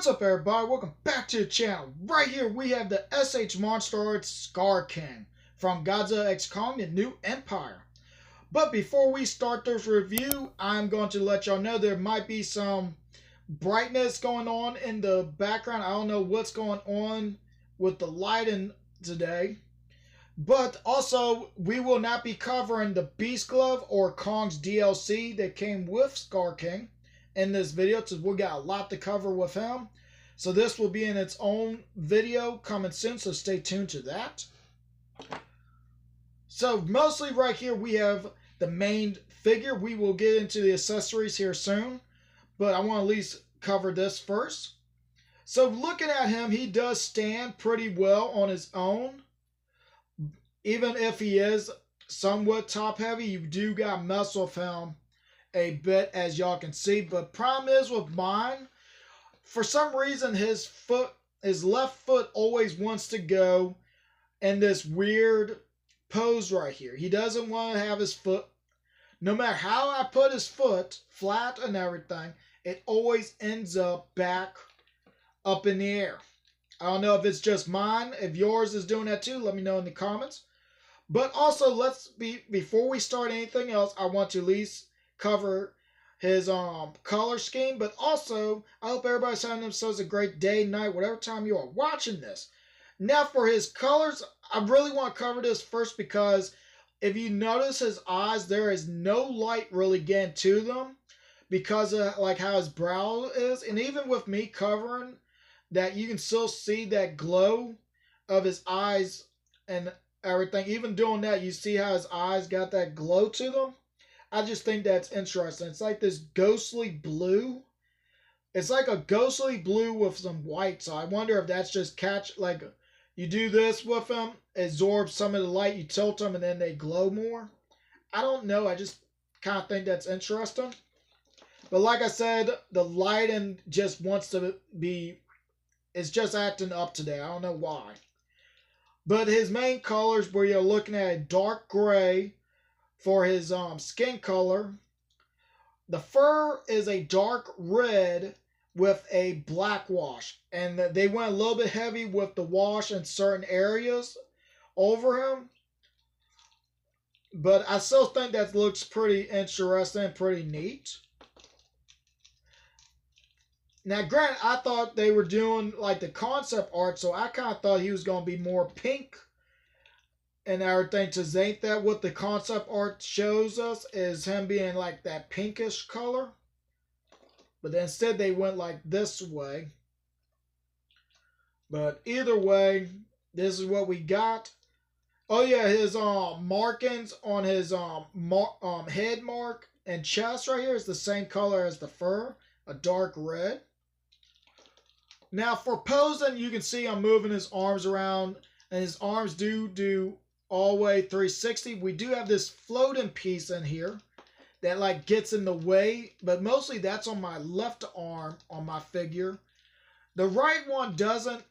What's up, everybody? Welcome back to the channel. Right here we have the S.H.MonsterArts Skar King from Godzilla X Kong: The New Empire. But before we start this review, I'm going to let y'all know there might be some brightness going on in the background. I don't know what's going on with the lighting today. But also, we will not be covering the Beast Glove or Kong's DLC that came with Skar King in this video, because we got a lot to cover with him. So this will be in its own video coming soon, so stay tuned to that. So mostly right here we have the main figure. We will get into the accessories here soon, but I want to at least cover this first. So looking at him, he does stand pretty well on his own. Even if he is somewhat top heavy, you do got mess with him a bit, as y'all can see. But problem is with mine, for some reason his left foot always wants to go in this weird pose right here. He doesn't want to have his foot, no matter how I put his foot flat and everything, it always ends up back up in the air. I don't know if it's just mine. If yours is doing that too, let me know in the comments. But also, before we start anything else, I want to at least cover his color scheme. But also, I hope everybody's having themselves a great day, night, whatever time you are watching this. Now for his colors, I really want to cover this first because if you notice his eyes, there is no light really getting to them because of like how his brow is. And even with me covering that, you can still see that glow of his eyes and everything. Even doing that, you see how his eyes got that glow to them. I just think that's interesting. It's like this ghostly blue. It's like a ghostly blue with some white. So I wonder if that's just like you do this with them, absorb some of the light, you tilt them, and then they glow more. I don't know. I just kind of think that's interesting. But like I said, the lighting just wants to be, it's just acting up today. I don't know why. But his main colors, where you're looking at a dark gray for his skin color. The fur is a dark red with a black wash. And they went a little bit heavy with the wash in certain areas over him. But I still think that looks pretty interesting, pretty neat. Now, granted, I thought they were doing like the concept art, so I kind of thought he was going to be more pink and everything. Because ain't that what the concept art shows us, is him being like that pinkish color? But instead they went like this way. But either way, this is what we got. Oh yeah, his markings on his head mark and chest right here is the same color as the fur, a dark red. Now for Posen, you can see I'm moving his arms around, and his arms do all the way 360. We do have this floating piece in here that like gets in the way, but mostly that's on my left arm on my figure. The right one doesn't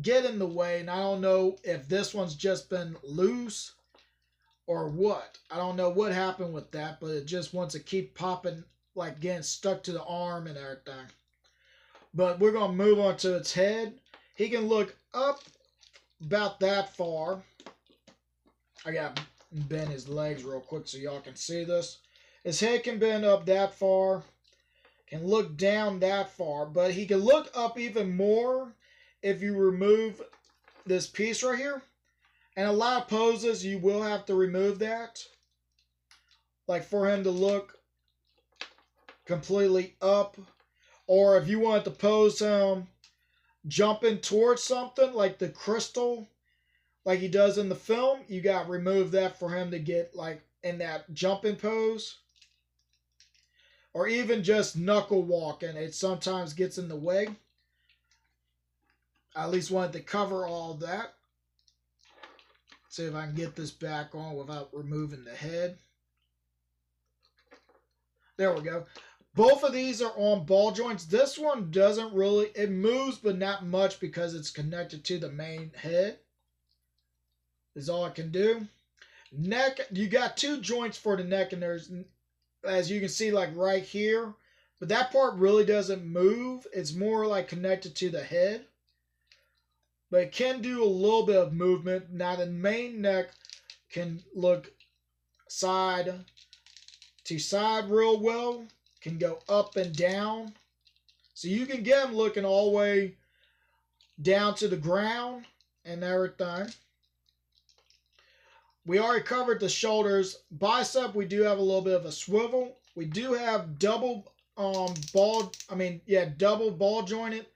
get in the way, and I don't know if this one's just been loose or what. I don't know what happened with that, but it just wants to keep popping, like getting stuck to the arm and everything. But we're going to move on to its head. He can look up about that far. I got to bend his legs real quick so y'all can see this. His head can bend up that far. Can look down that far. But he can look up even more if you remove this piece right here. And a lot of poses, you will have to remove that. Like for him to look completely up. Or if you want to pose him jumping towards something like the crystal, like he does in the film, you got to remove that for him to get like in that jumping pose. Or even just knuckle walking, it sometimes gets in the way. I at least wanted to cover all of that. See if I can get this back on without removing the head. There we go. Both of these are on ball joints. This one doesn't really, it moves but not much because it's connected to the main head. Is all it can do. Neck, you got two joints for the neck, and there's, as you can see, like right here, But that part really doesn't move. It's more like connected to the head. But it can do a little bit of movement. Now the main neck can look side to side real well. Can go up and down. So you can get him looking all the way down to the ground and everything. We already covered the shoulders. Bicep, we do have a little bit of a swivel. We do have double ball jointed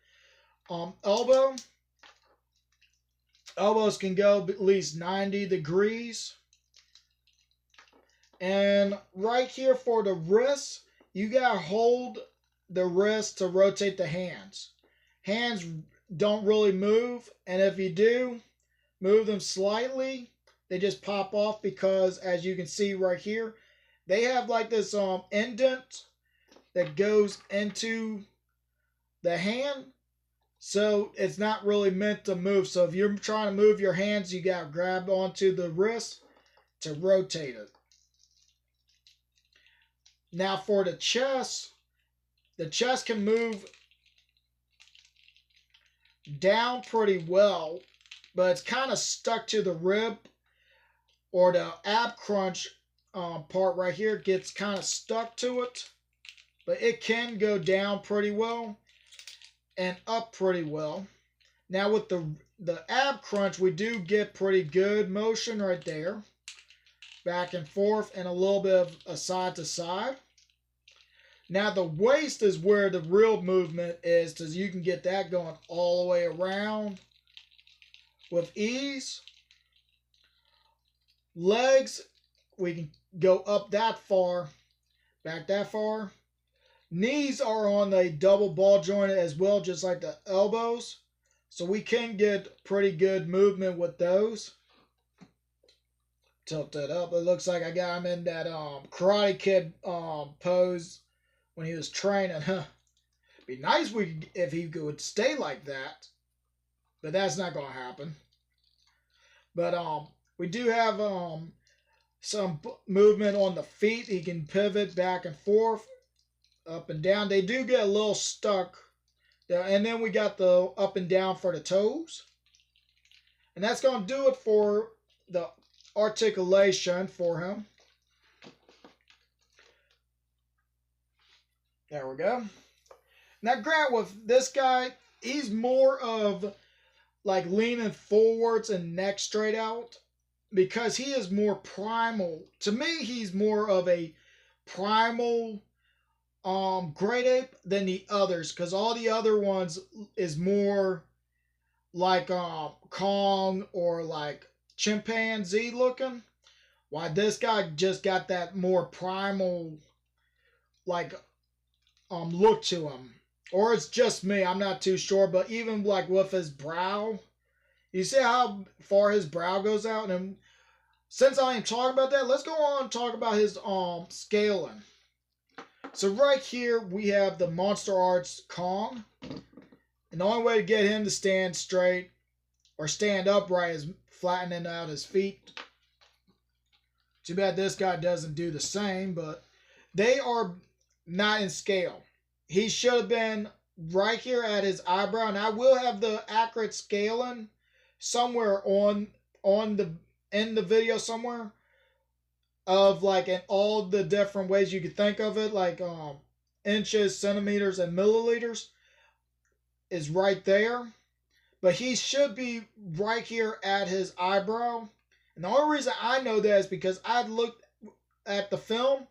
elbow. Elbows can go at least 90 degrees. And right here for the wrists, you gotta hold the wrist to rotate the hands. Hands don't really move, and if you do move them slightly, they just pop off because, as you can see right here, they have like this indent that goes into the hand, so it's not really meant to move. So if you're trying to move your hands, you gotta grab onto the wrist to rotate it. Now for the chest can move down pretty well, but it's kind of stuck to the rib, or the ab crunch part right here gets kind of stuck to it. But it can go down pretty well and up pretty well. Now with the ab crunch, we do get pretty good motion right there. Back and forth and a little bit of a side to side. Now the waist is where the real movement is, because you can get that going all the way around with ease. Legs, we can go up that far, back that far. Knees are on a double ball joint as well, just like the elbows. So we can get pretty good movement with those. Tilt that up. It looks like I got him in that Karate Kid pose when he was training. Huh. Be nice if he would stay like that, but that's not gonna happen. But we do have some movement on the feet. He can pivot back and forth, up and down. They do get a little stuck, and then we got the up and down for the toes, and that's gonna do it for the articulation for him. There we go. Now, Grant, with this guy, he's more of like leaning forwards and neck straight out because he is more primal. To me, he's more of a primal great ape than the others, because all the other ones is more like Kong or like chimpanzee looking. Why this guy just got that more primal like look to him. Or it's just me, I'm not too sure, but even like with his brow, you see how far his brow goes out? And since I ain't talking about that, let's go on and talk about his scaling. So right here we have the MonsterArts Kong. And the only way to get him to stand straight or stand upright is flattening out his feet. Too bad this guy doesn't do the same, but they are not in scale. He should have been right here at his eyebrow, and I will have the accurate scaling somewhere in the video somewhere of like in all the different ways you could think of it, like inches, centimeters, and milliliters is right there. But he should be right here at his eyebrow. And the only reason I know that is because I looked at the film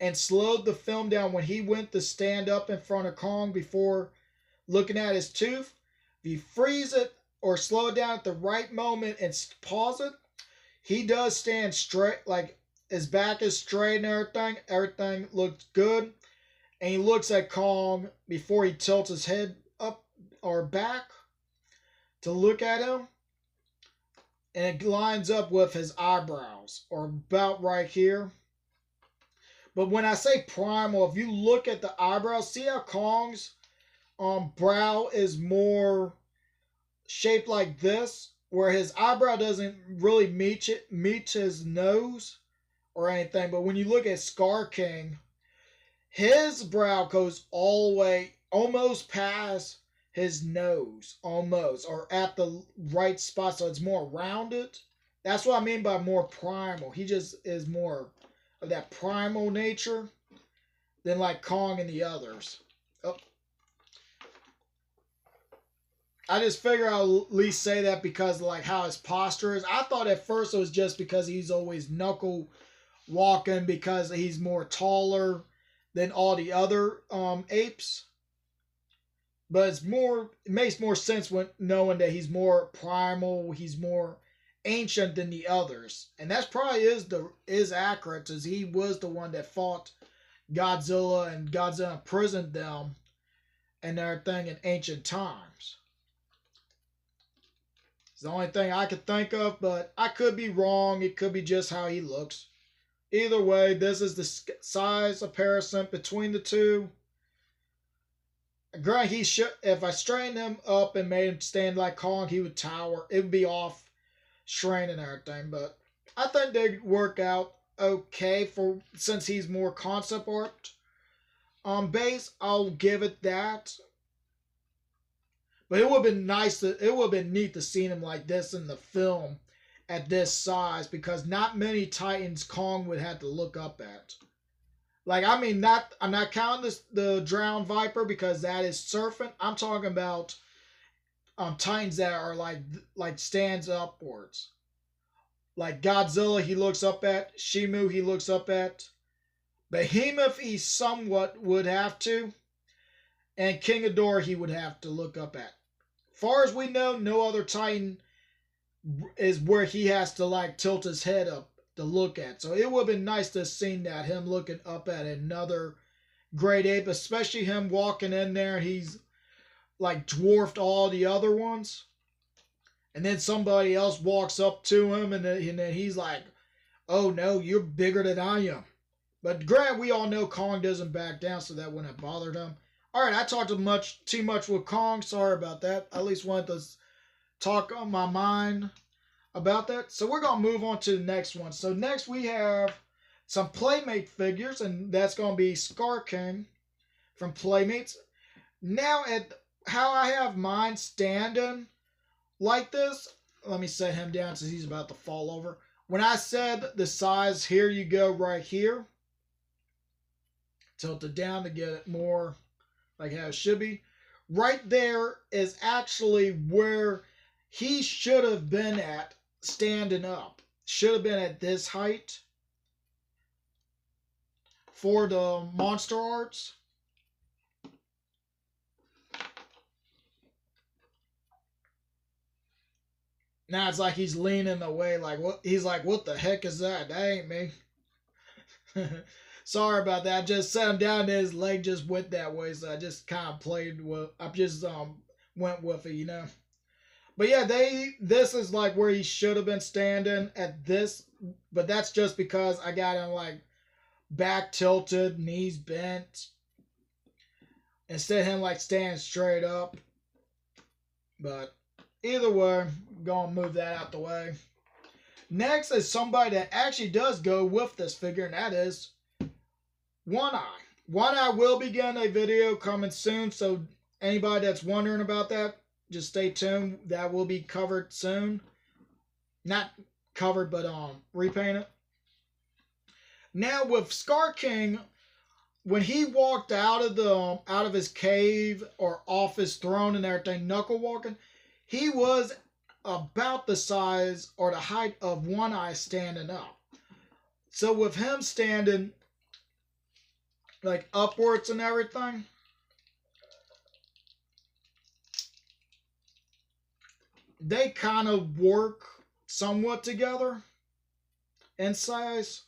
and slowed the film down when he went to stand up in front of Kong before looking at his tooth. If you freeze it or slow it down at the right moment and pause it, he does stand straight, like his back is straight and everything. Everything looks good. And he looks at Kong before he tilts his head up or back to look at him. And it lines up with his eyebrows, or about right here. But when I say primal, if you look at the eyebrows, see how Kong's brow is more shaped like this, where his eyebrow doesn't really meet his nose or anything. But when you look at Skar King, His brow goes all the way almost past his nose, almost, or at the right spot, so it's more rounded. That's what I mean by more primal. He just is more of that primal nature than like Kong and the others. Oh. I just figure I'll at least say that because of like how his posture is. I thought at first it was just because he's always knuckle walking because he's more taller than all the other apes. But it makes more sense when knowing that he's more primal, he's more ancient than the others. And that's probably is accurate, as he was the one that fought Godzilla, and Godzilla imprisoned them and everything in ancient times. It's the only thing I could think of, but I could be wrong. It could be just how he looks. Either way, this is the size comparison between the two. Granted, he should. If I straightened him up and made him stand like Kong, he would tower. It would be off strain and everything. But I think they'd work out okay for since he's more concept art base. I'll give it that. But it would have been nice it would have been neat to see him like this in the film at this size, because not many Titans Kong would have to look up at. Like, I mean, I'm not counting the drowned viper because that is surfing. I'm talking about Titans that are like stands upwards. Like Godzilla, he looks up at. Shimu, he looks up at. Behemoth, he somewhat would have to. And King Ghidorah, he would have to look up at. Far as we know, no other Titan is where he has to like tilt his head up to look at. So it would have been nice to have seen that, him looking up at another great ape, especially him walking in there. He's like dwarfed all the other ones. And then somebody else walks up to him and then he's like, oh no, you're bigger than I am. But granted, we all know Kong doesn't back down, so that wouldn't have bothered him. Alright, I talked too much with Kong. Sorry about that. I at least wanted to talk on my mind about that. So we're going to move on to the next one. So next we have some Playmate figures, and that's going to be Skar King from Playmates. Now, at how I have mine standing like this, let me set him down since he's about to fall over. When I said the size, here you go right here. Tilt it down to get it more like how it should be. Right there is actually where he should have been at standing up. Should have been at this height for the Monster Arts. Now it's like he's leaning away, like what? He's like, what the heck is that? That ain't me. Sorry about that. I just set him down and his leg just went that way, so I just kind of played with. I just went with it, you know. But yeah, this is like where he should have been standing at this, but that's just because I got him like back tilted, knees bent, instead of him like standing straight up. But either way, I'm gonna move that out the way. Next is somebody that actually does go with this figure, and that is One Eye. One Eye will be getting a video coming soon, so anybody that's wondering about that, just stay tuned. That will be covered soon. Not covered, but repainted. Now with Skar King, when he walked out of his cave or off his throne and everything, knuckle walking, he was about the size or the height of One Eye standing up. So with him standing like upwards and everything, they kind of work somewhat together in size,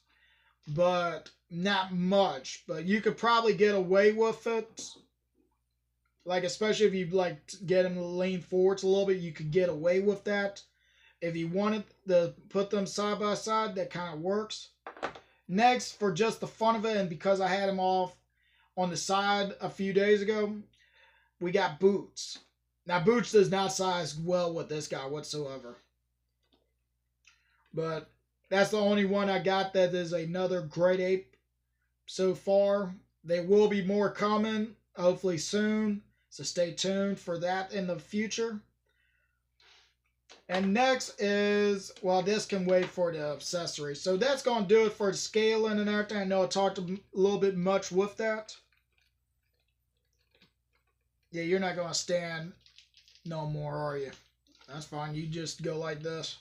but not much. But you could probably get away with it. Like, especially if you like get him to lean forwards a little bit, you could get away with that. If you wanted to put them side by side, that kind of works. Next, for just the fun of it, and because I had him off on the side a few days ago, we got Boots. Now, Boots does not size well with this guy whatsoever. But that's the only one I got that is another great ape so far There will be more coming, hopefully soon. So stay tuned for that in the future. And next is, well, this can wait for the accessory. So that's going to do it for the scaling and everything. I know I talked a little bit much with that. Yeah, you're not going to stand no more, are you? That's fine. You just go like this.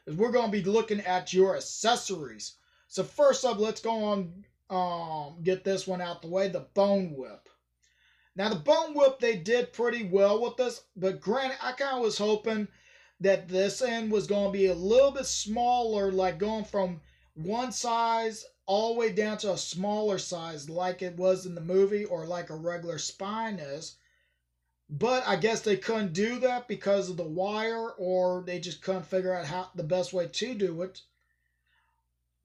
We're going to be looking at your accessories. So first up, let's go on, get this one out the way, the bone whip. Now, the bone whip, they did pretty well with this, but granted, I kind of was hoping that this end was going to be a little bit smaller, like going from one size all the way down to a smaller size like it was in the movie or like a regular spine is. But I guess they couldn't do that because of the wire, or they just couldn't figure out how the best way to do it.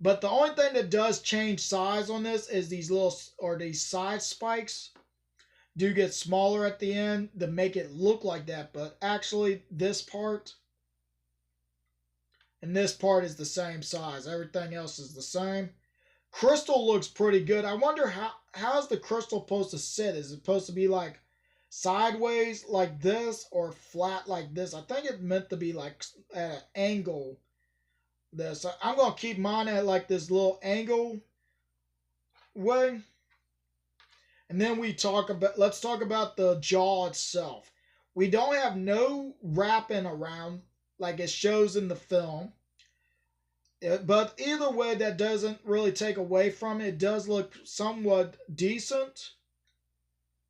But the only thing that does change size on this is these these side spikes do get smaller at the end to make it look like that. But actually this part and this part is the same size. Everything else is the same. Crystal looks pretty good. I wonder how's the crystal supposed to sit? Is it supposed to be like sideways like this or flat like this? I think it's meant to be like at an angle. This I'm gonna keep mine at like this little angle way. And then let's talk about the jaw itself. We don't have no wrapping around like it shows in the film. But either way, that doesn't really take away from it. It does look somewhat decent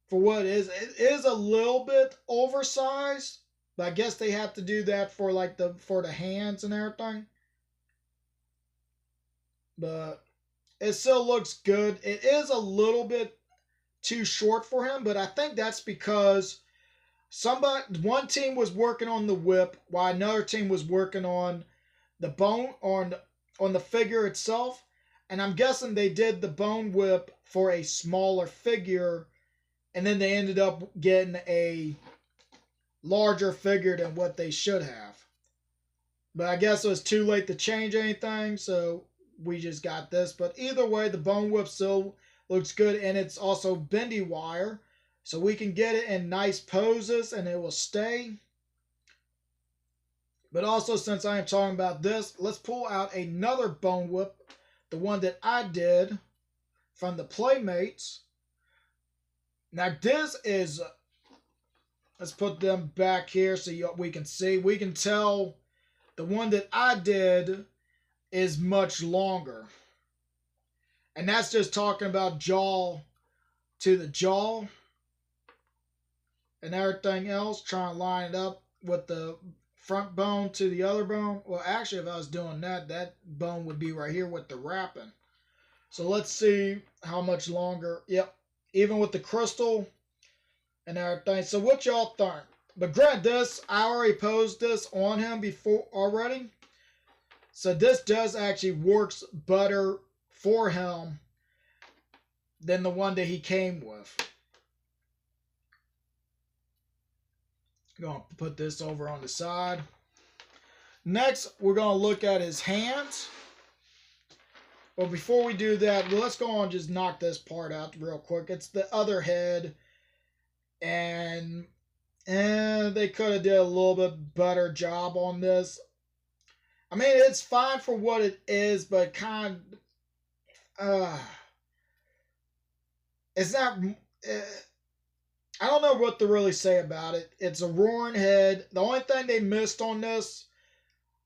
for what it is. It is a little bit oversized, but I guess they have to do that for like for the hands and everything. But it still looks good. It is a little bit too short for him, but I think that's because one team was working on the whip while another team was working on the bone on the figure itself, and I'm guessing they did the bone whip for a smaller figure, and then they ended up getting a larger figure than what they should have. But I guess it was too late to change anything, so we just got this. But either way, the bone whip still looks good, and it's also bendy wire, so we can get it in nice poses and it will stay. But also, since I am talking about this, let's pull out another bone whip, the one that I did from the Playmates. Now this is, let's put them back here so we can see. We can tell the one that I did is much longer. And that's just talking about jaw to the jaw and everything else, trying to line it up with the front bone to the other bone. Well, actually, if I was doing that, that bone would be right here with the wrapping. So let's see how much longer. Yep, even with the crystal and everything. So what y'all think? But granted, this, I already posed this on him before already. So this does actually works better for him than the one that he came with. I'm going to put this over on the side. Next, we're going to look at his hands. But before we do that, let's go on and just knock this part out real quick. It's the other head. And they could have did a little bit better job on this. I mean, it's fine for what it is, but kind of... it's not... I don't know what to really say about it. It's a roaring head. The only thing they missed on this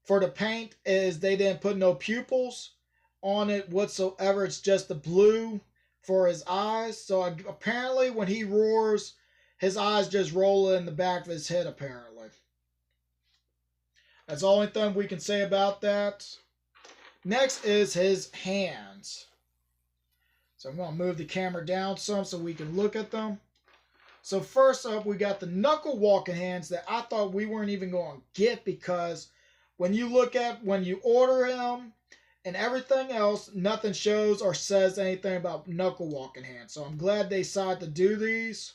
for the paint is they didn't put no pupils on it whatsoever. It's just the blue for his eyes. So apparently when he roars, his eyes just roll in the back of his head, apparently. That's the only thing we can say about that. Next is his hands. So I'm going to move the camera down some so we can look at them. So first up, we got the knuckle walking hands that I thought we weren't even going to get, because when you order him and everything else, nothing shows or says anything about knuckle walking hands. So I'm glad they decided to do these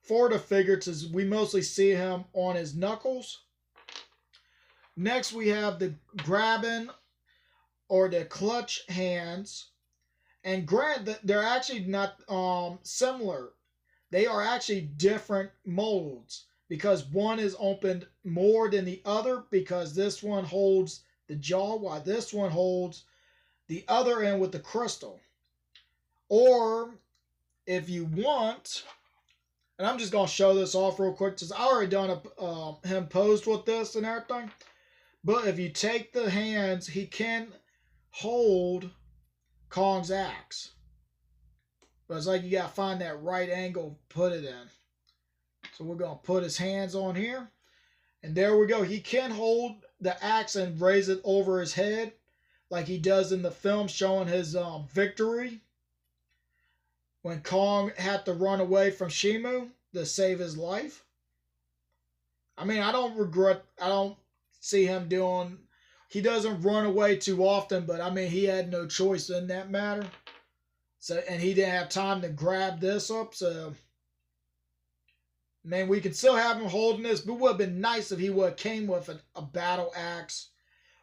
for the figure, because we mostly see him on his knuckles. Next, we have the grabbing or the clutch hands. And granted, they're actually not similar. They are actually different molds because one is opened more than the other because this one holds the jaw while this one holds the other end with the crystal. Or if you want, and I'm just going to show this off real quick because I already done him posed with this and everything. But if you take the hands, he can hold Kong's axe. But it's like you got to find that right angle, put it in. So we're going to put his hands on here. And there we go. He can hold the axe and raise it over his head like he does in the film showing his victory. When Kong had to run away from Shimu to save his life. I mean, I don't see him doing, he doesn't run away too often, but I mean, he had no choice in that matter. So, and he didn't have time to grab this up, so, man, we can still have him holding this, but it would have been nice if he would have came with a battle axe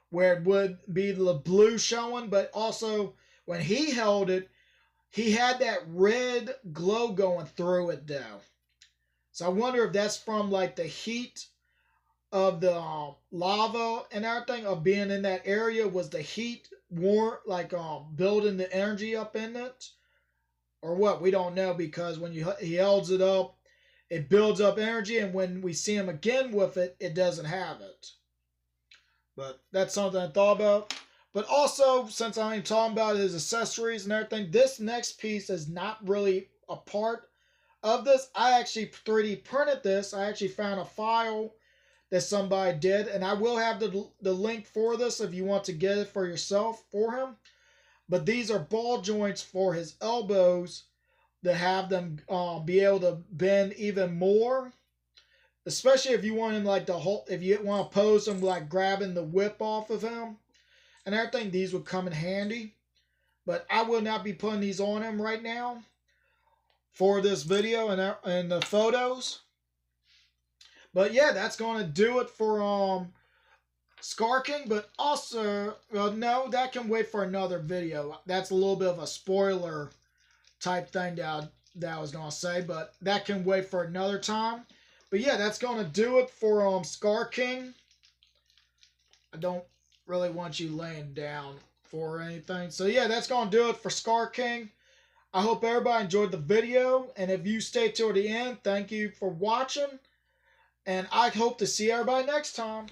where it would be the blue showing, but also when he held it, he had that red glow going through it though. So I wonder if that's from like the heat of the lava and everything of being in that area. Was the heat more like building the energy up in it? Or what? We don't know because when he holds it up, it builds up energy, and when we see him again with it, it doesn't have it. But that's something I thought about. But also, since I'm talking about his accessories and everything, this next piece is not really a part of this. I actually 3D printed this. I actually found a file that somebody did, and I will have the link for this if you want to get it for yourself for him. But these are ball joints for his elbows to have them be able to bend even more. Especially if you want him like if you want to pose him like grabbing the whip off of him and everything, these would come in handy. But I will not be putting these on him right now for this video and the photos. But yeah, that's going to do it for Skar King. But also, no, that can wait for another video. That's a little bit of a spoiler type thing that I was going to say. But that can wait for another time. But yeah, that's going to do it for Skar King. I don't really want you laying down for anything. So yeah, that's going to do it for Skar King. I hope everybody enjoyed the video. And if you stay till the end, thank you for watching. And I hope to see everybody next time.